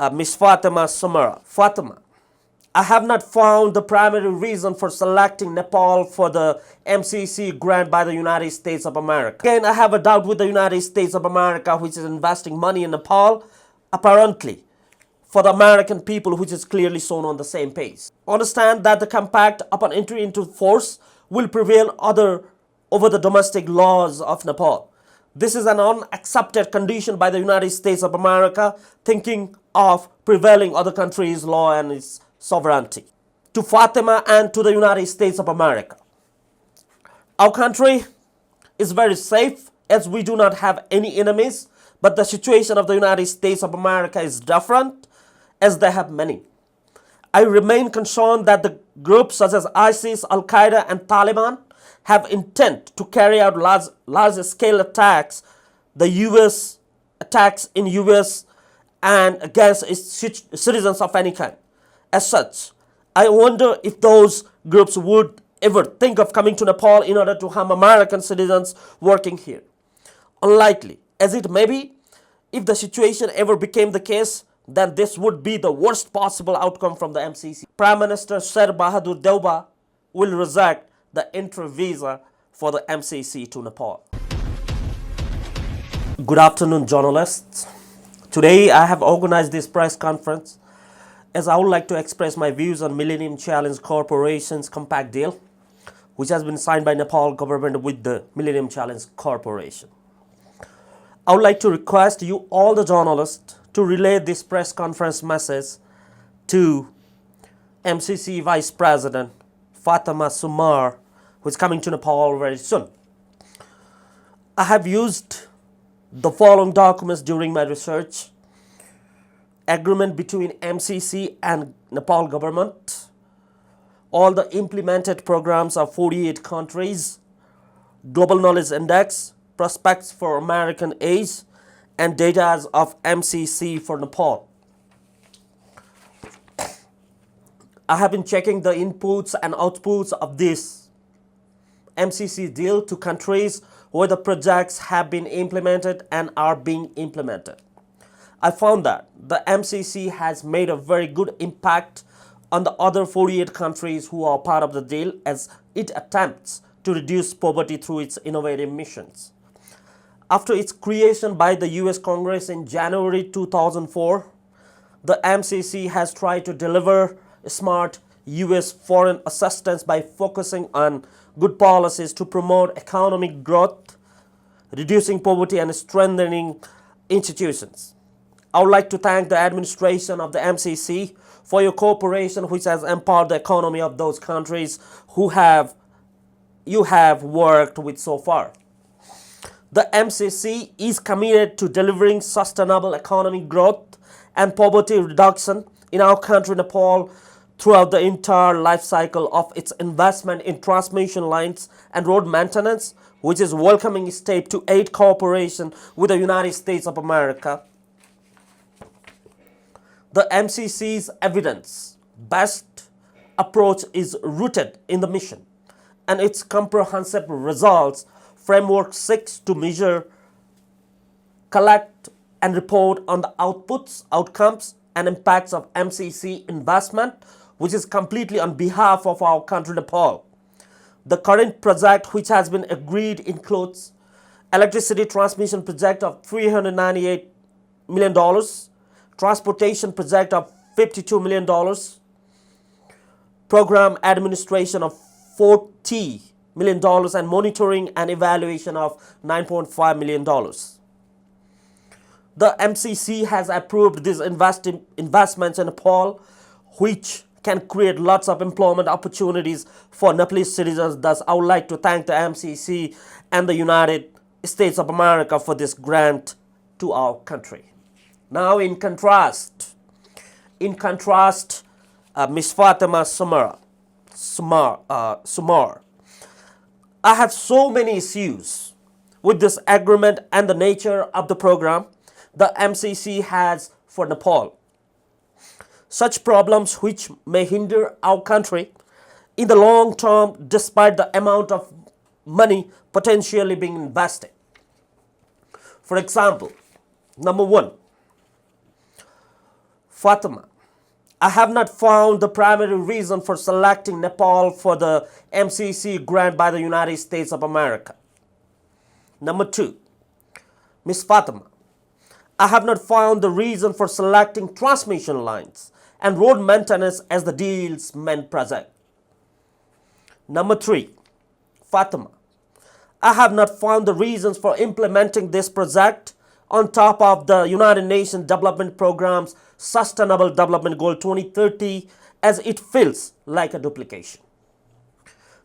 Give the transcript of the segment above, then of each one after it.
Miss Fatima Samara. Fatima, I have not found the primary reason for selecting Nepal for the MCC grant by the United States of America. Again, I have a doubt with the United States of America, which is investing money in Nepal, apparently, for the American people, which is clearly shown on the same page. Understand that the compact upon entry into force will prevail over the domestic laws of Nepal. This is an unaccepted condition by the United States of America, thinking of prevailing other countries' law and its sovereignty. To Fatima and to the United States of America, our country is very safe as we do not have any enemies, but the situation of the United States of America is different as they have many. I remain concerned that the groups such as ISIS, Al-Qaeda and Taliban have intent to carry out large-scale attacks, the U.S. attacks in U.S. and against its citizens of any kind. As such, I wonder if those groups would ever think of coming to Nepal in order to harm American citizens working here. Unlikely, as it may be, if the situation ever became the case, then this would be the worst possible outcome from the MCC. Prime Minister Sher Bahadur Deuba will reject the entry visa for the MCC to Nepal. Good afternoon, journalists. Today I have organized this press conference as I would like to express my views on Millennium Challenge Corporation's compact deal, which has been signed by Nepal government with the Millennium Challenge Corporation. I would like to request you, all the journalists, to relay this press conference message to MCC Vice President Fatima Samar, who is coming to Nepal very soon. I have used the following documents during my research: agreement between MCC and Nepal government, all the implemented programs of 48 countries, Global Knowledge Index, prospects for American aid, and data of MCC for Nepal. I have been checking the inputs and outputs of this MCC deal to countries where the projects have been implemented and are being implemented. I found that the MCC has made a very good impact on the other 48 countries who are part of the deal, as it attempts to reduce poverty through its innovative missions. After its creation by the US Congress in January 2004, the MCC has tried to deliver smart US foreign assistance by focusing on good policies to promote economic growth, reducing poverty and strengthening institutions. I would like to thank the administration of the MCC for your cooperation, which has empowered the economy of those countries you have worked with so far. The MCC is committed to delivering sustainable economic growth and poverty reduction in our country, Nepal, throughout the entire life cycle of its investment in transmission lines and road maintenance, which is welcoming step to aid cooperation with the United States of America. The MCC's evidence-based approach is rooted in the mission, and its comprehensive results framework seeks to measure, collect, and report on the outputs, outcomes, and impacts of MCC investment, which is completely on behalf of our country, Nepal. The current project, which has been agreed, includes electricity transmission project of $398 million, transportation project of $52 million, program administration of $40 million, and monitoring and evaluation of $9.5 million. The MCC has approved these investments in Nepal, which can create lots of employment opportunities for Nepalese citizens. Thus, I would like to thank the MCC and the United States of America for this grant to our country. Now, in contrast, Ms. Fatima Samar, I have so many issues with this agreement and the nature of the program the MCC has for Nepal. Such problems which may hinder our country in the long term despite the amount of money potentially being invested. For example, number one, Fatima. I have not found the primary reason for selecting Nepal for the MCC grant by the United States of America. Number 2. Miss Fatima. I have not found the reason for selecting transmission lines and road maintenance as the deal's main project. Number 3. Fatima. I have not found the reasons for implementing this project on top of the United Nations Development Programme's Sustainable Development Goal 2030, as it feels like a duplication.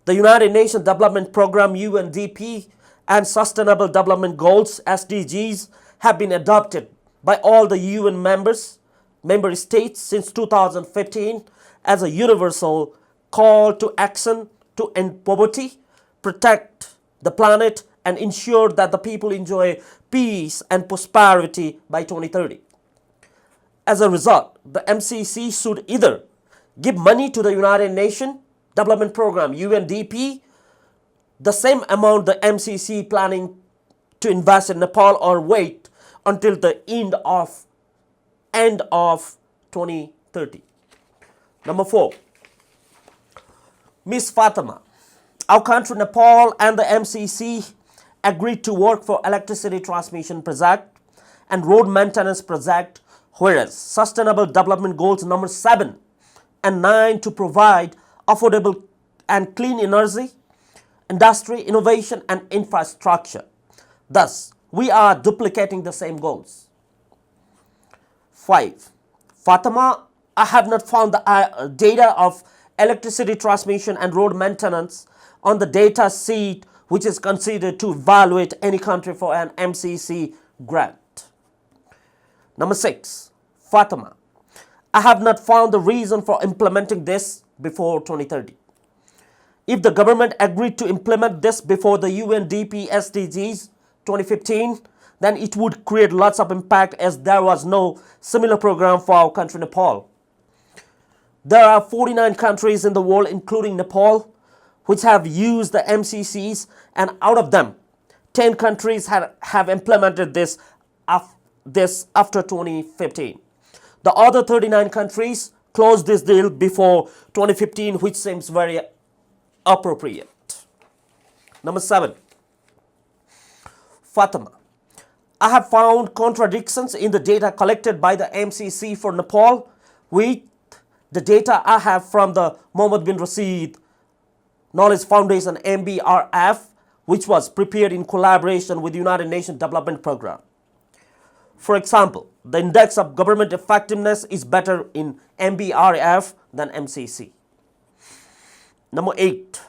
The United Nations Development Programme UNDP and Sustainable Development Goals SDGs have been adopted by all the UN member states since 2015 as a universal call to action to end poverty, protect the planet, and ensure that the people enjoy peace and prosperity by 2030. As a result, the MCC should either give money to the United Nations Development Programme UNDP, the same amount the MCC planning to invest in Nepal, or wait until the end of 2030. Number 4. Miss Fatima. Our country Nepal and the MCC agreed to work for electricity transmission project and road maintenance project, whereas Sustainable Development Goals number 7 and 9 to provide affordable and clean energy, industry, innovation and infrastructure. Thus, we are duplicating the same goals. 5. Fatima, I have not found the data of electricity transmission and road maintenance on the data sheet which is considered to evaluate any country for an MCC grant. Number 6. Fatima, I have not found the reason for implementing this before 2030. If the government agreed to implement this before the UNDP SDGs 2015, then it would create lots of impact, as there was no similar program for our country Nepal. There are 49 countries in the world, including Nepal, which have used the MCCs, and out of them, 10 countries have implemented this after 2015. The other 39 countries closed this deal before 2015, which seems very appropriate. Number 7. Fatima, I have found contradictions in the data collected by the MCC for Nepal with the data I have from the Mohammed bin Rashid Knowledge Foundation MBRF, which was prepared in collaboration with the United Nations Development Programme. For example, the index of government effectiveness is better in MBRF than MCC. Number 8.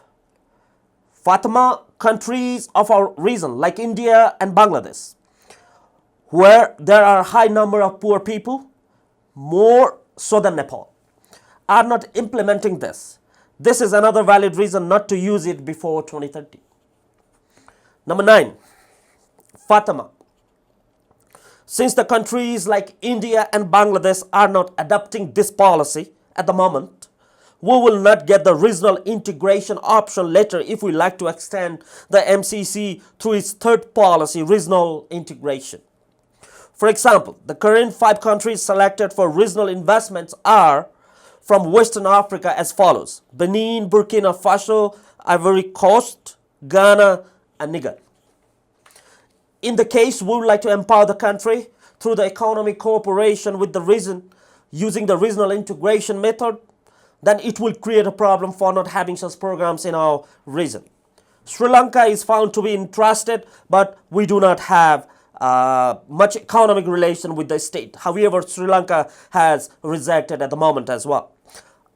Fatima, countries of our region like India and Bangladesh, where there are a high number of poor people, more so than Nepal, are not implementing this. This is another valid reason not to use it before 2030. Number 9. Fatima, since the countries like India and Bangladesh are not adopting this policy at the moment, we will not get the regional integration option later if we like to extend the MCC through its third policy, regional integration. For example, the current 5 countries selected for regional investments are from Western Africa as follows: Benin, Burkina Faso, Ivory Coast, Ghana, and Niger. In the case we would like to empower the country through the economic cooperation with the region using the regional integration method, then it will create a problem for not having such programs in our region. Sri Lanka is found to be interested, but we do not have much economic relation with the state. However, Sri Lanka has rejected at the moment as well.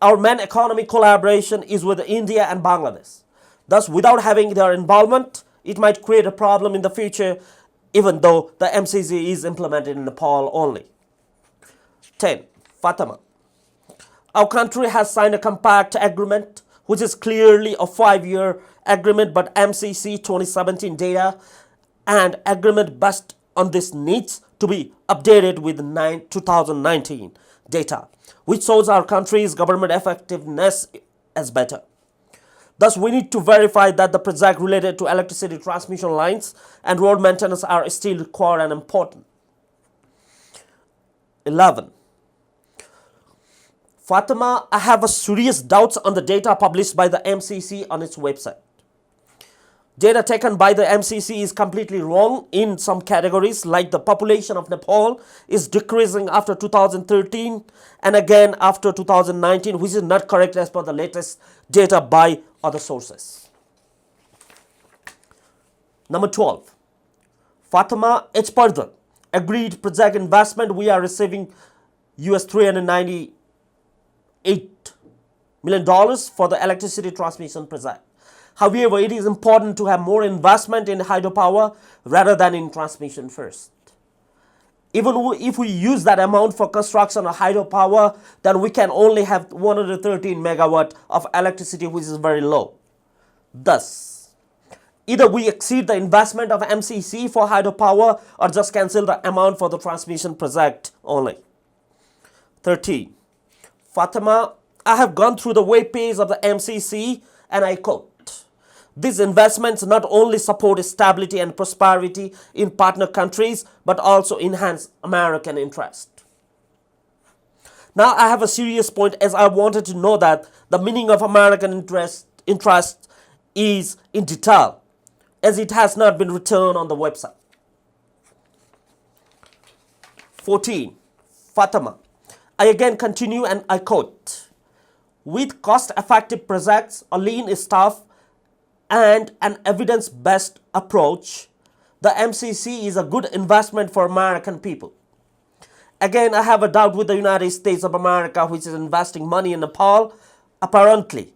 Our main economic collaboration is with India and Bangladesh. Thus, without having their involvement, it might create a problem in the future, even though the MCC is implemented in Nepal only. 10. Fatima, our country has signed a compact agreement, which is clearly a 5-year agreement, but MCC 2017 data and agreement based on this needs to be updated with 2019 data, which shows our country's government effectiveness as better. Thus, we need to verify that the project related to electricity transmission lines and road maintenance are still required and important. 11. Fatima, I have a serious doubts on the data published by the MCC on its website. Data taken by the MCC is completely wrong in some categories, like the population of Nepal is decreasing after 2013 and again after 2019, which is not correct as per the latest data by other sources. Number 12. Fatima H. Pardhan agreed project investment. We are receiving US $398 million for the electricity transmission project. However, it is important to have more investment in hydropower rather than in transmission first. Even if we use that amount for construction of hydropower, then we can only have 113 megawatt of electricity, which is very low. Thus, either we exceed the investment of MCC for hydropower or just cancel the amount for the transmission project only. 13. Fatima, I have gone through the web page of the MCC and I quote, "These investments not only support stability and prosperity in partner countries, but also enhance American interest." Now I have a serious point, as I wanted to know that the meaning of American interest is in detail, as it has not been written on the website. 14. Fatima, I again continue and I quote, "With cost-effective projects, a lean staff, and an evidence-based approach, the MCC is a good investment for American people." Again, I have a doubt with the United States of America, which is investing money in Nepal, apparently,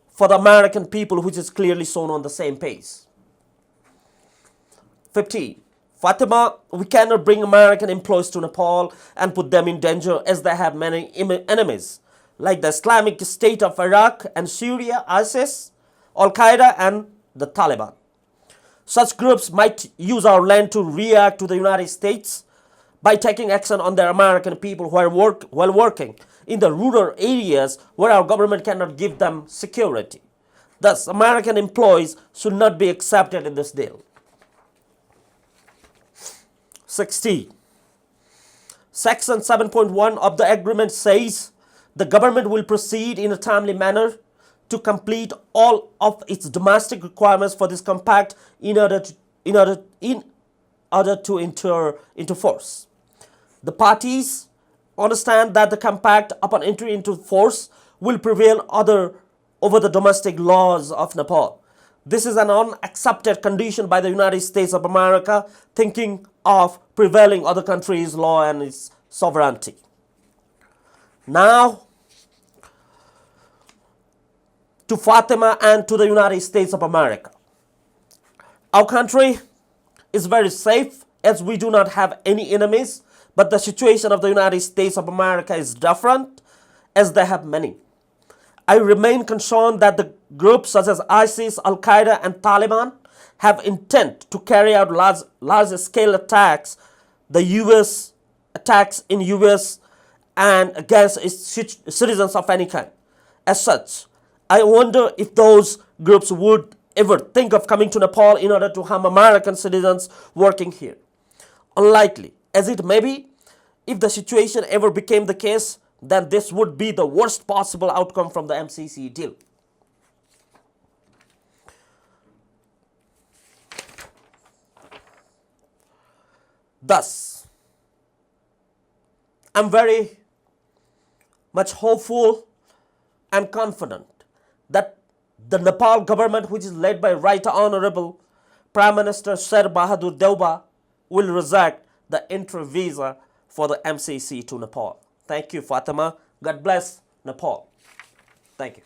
for the American people, which is clearly shown on the same page. 15. Fatima, we cannot bring American employees to Nepal and put them in danger, as they have many enemies, like the Islamic State of Iraq and Syria, ISIS, Al-Qaeda and the Taliban. Such groups might use our land to react to the United States by taking action on their American people while working in the rural areas where our government cannot give them security. Thus, American employees should not be accepted in this deal. 16. Section 7.1 of the agreement says the government will proceed in a timely manner to complete all of its domestic requirements for this compact in order to enter into force. The parties understand that the compact, upon entry into force, will prevail over the domestic laws of Nepal. This is an unaccepted condition by the United States of America, thinking of prevailing other countries' law and its sovereignty. Now, to Fatima and to the United States of America. Our country is very safe, as we do not have any enemies, but the situation of the United States of America is different, as they have many. I remain concerned that the groups such as ISIS, Al-Qaeda and Taliban have intent to carry out large-scale attacks, the US attacks in US and against its citizens of any kind. As such, I wonder if those groups would ever think of coming to Nepal in order to harm American citizens working here. Unlikely, as it may be, if the situation ever became the case, then this would be the worst possible outcome from the MCC deal. Thus, I'm very much hopeful and confident that the Nepal government, which is led by Right Honorable Prime Minister Sher Bahadur Deuba, will reject the entry visa for the MCC to Nepal. Thank you, Fatima. God bless Nepal. Thank you.